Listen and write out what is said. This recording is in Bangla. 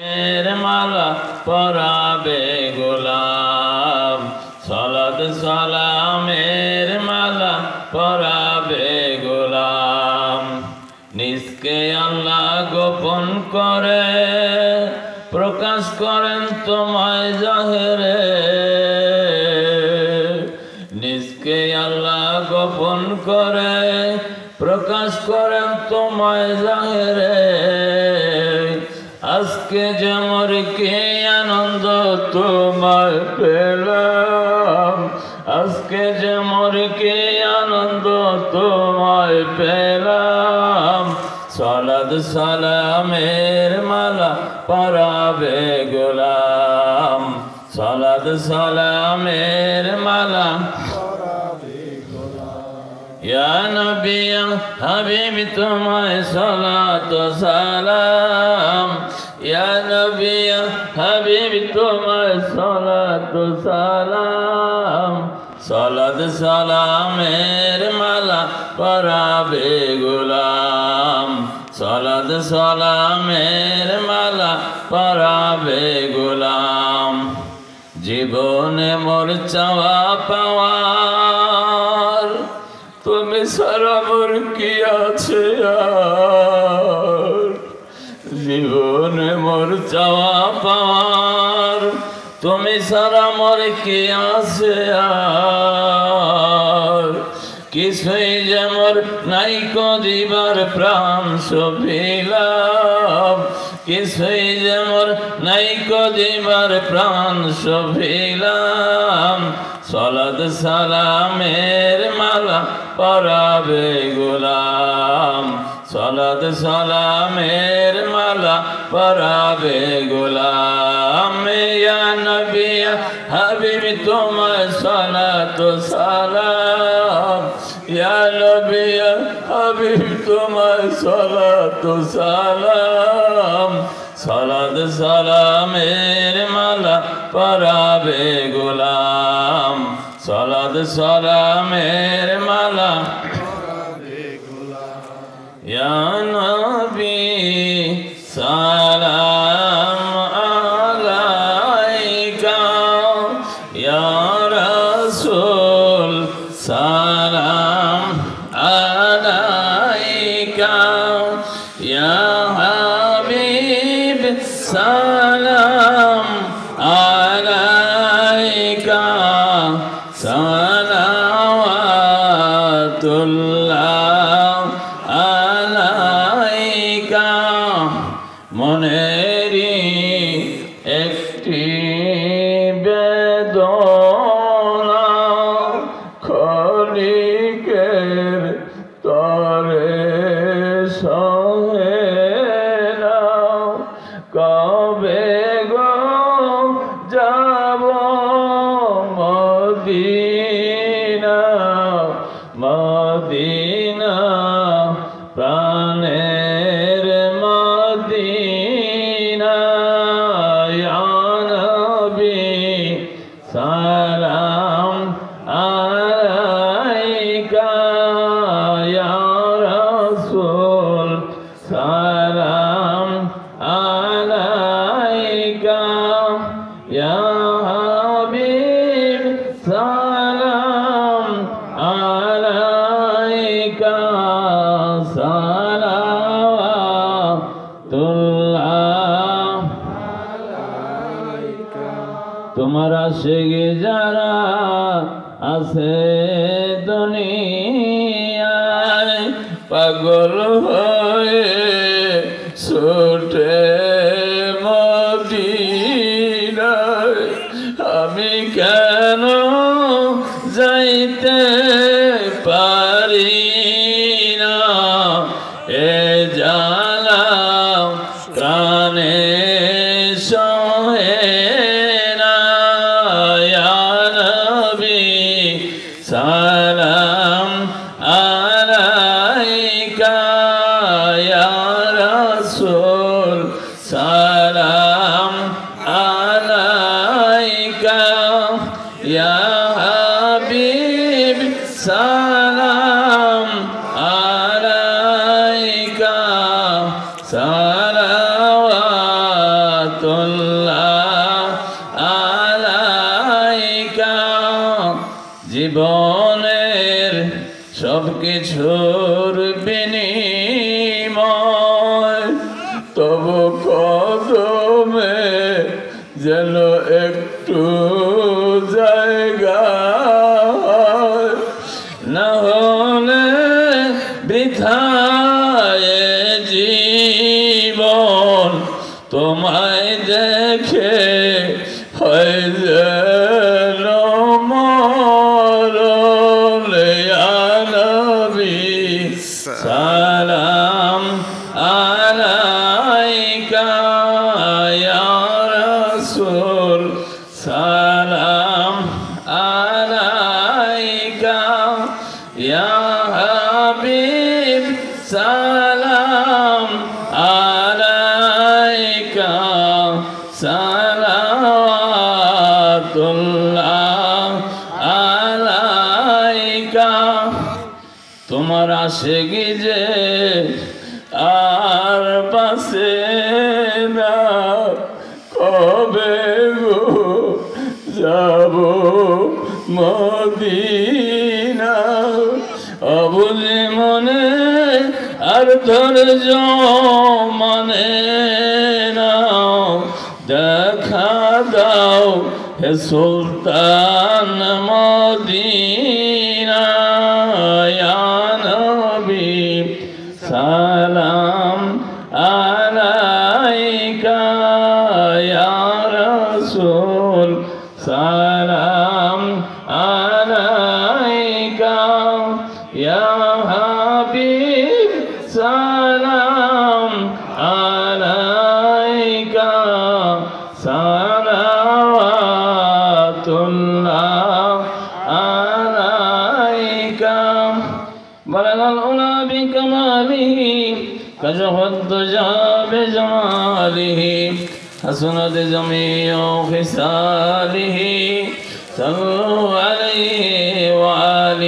মালা পরাবে গোলাম সালাত সালামের মালা পরাবে গোলাম নিজকে আল্লাহ গোপন করে প্রকাশ করেন তোমায় জাহেরে নিজকে আল্লাহ গোপন করে প্রকাশ করেন তোমায় জাহেরে আজকে যেমন কি আনন্দ তোমায় পেলাম আজকে যেমন কি আনন্দ তোমায় পেলাম সালাত সালামের মালা পরাবে গোলাম সালাত সালামের মালা ইয়া নবী ইয়া হাবিব তোমায় সালাত সালাম ইয়া নবী ইয়া হাবিব তোমায় সালাত সালাম সালাত সালামের মালা পরাবে গোলাম সালাত সালামের মালা পরাবে গোলাম জীবনে মোর চাওয়া পাওয়ার তুমি সারা মোর কি আছে আর জীবনে মোর চাওয়া পাওয়ার তুমি সারা মোর কি আছে আর কিছুই যে মোর নাইকো দিবার প্রাণ সভিলাম কিছুই যে মোর নাইকো দিবার প্রাণ সভিলাম সালাত সালামের মালা পরাবে গোলাম সালাত সালামের মালা পরাবে গোলাম ইয়া নবী ইয়া হাবিব তোমায় সালাত সালাম ইয়া নবী ইয়া হাবিব তোমায় সালাত সালাম সালাত সালামের মালা পরাবে গোলাম সালাত সালামের মালা ইয়া নবী সালাম আলাইকা ইয়া রাসূল সালাম আলাইকা ইয়া হাবিব সালাম আলাইকা সালাওয়াতুল্লাহ আলাইকা মনেরি একটি বেদনা খলিকের তরে সহে না কবে গো যাব মদিনা মদিনা প্রাণের মদিনা ইয়া নবী সালাম আলাইকা ইয়া রাসূল সালাম আলাইকা ইয়া হাবিব সালাম আলাইকা সালাওয়াতুল্লাহ আলাইকা তোমার আশিক যারা আছে দুনিয়ায় পাগল হয়ে ছুটে মদিনায় আমি কেন যাইতে পারি না এ জ্বালা প্রাণে সহে না ইয়া নবী সালাম আলাইকা ইয়া রাসূল সালাম আলাইকা ইয়া হাবিব সালাম আলাইকা সালাওয়াত আলাইকা জীবনের সব কিছুর বিনিময় তবু কদমে যেন একটু জায়গা না হলে বৃথায় জীবন তোমায় দেখে হয় যেন মরণ ইয়া নবী সালাম আলাইকা ইয়া রাসূল সালাম আলাইকা ইয়া হাবিব সালাম আলাইকা সালাওয়াতুল্লাহ আলাইকা তোমার আশিকি যে আর পাশে না কবে গো যাব মদিনা অবুঝে মনে আর ধৈর্য মানে না দেখা দাও হে সুলতান মদিনা ইয়া নবী সালাম আলাইকা ইয়া রাসূল সালাম আলাইকা ইয়া হাবিব সালাম আলাইকা সালাওয়াতুল্লাহ আলাইকা بلغ العلا بكماله كشف الدجى بجماله حسنت جميع خصاله صلوا عليه وآله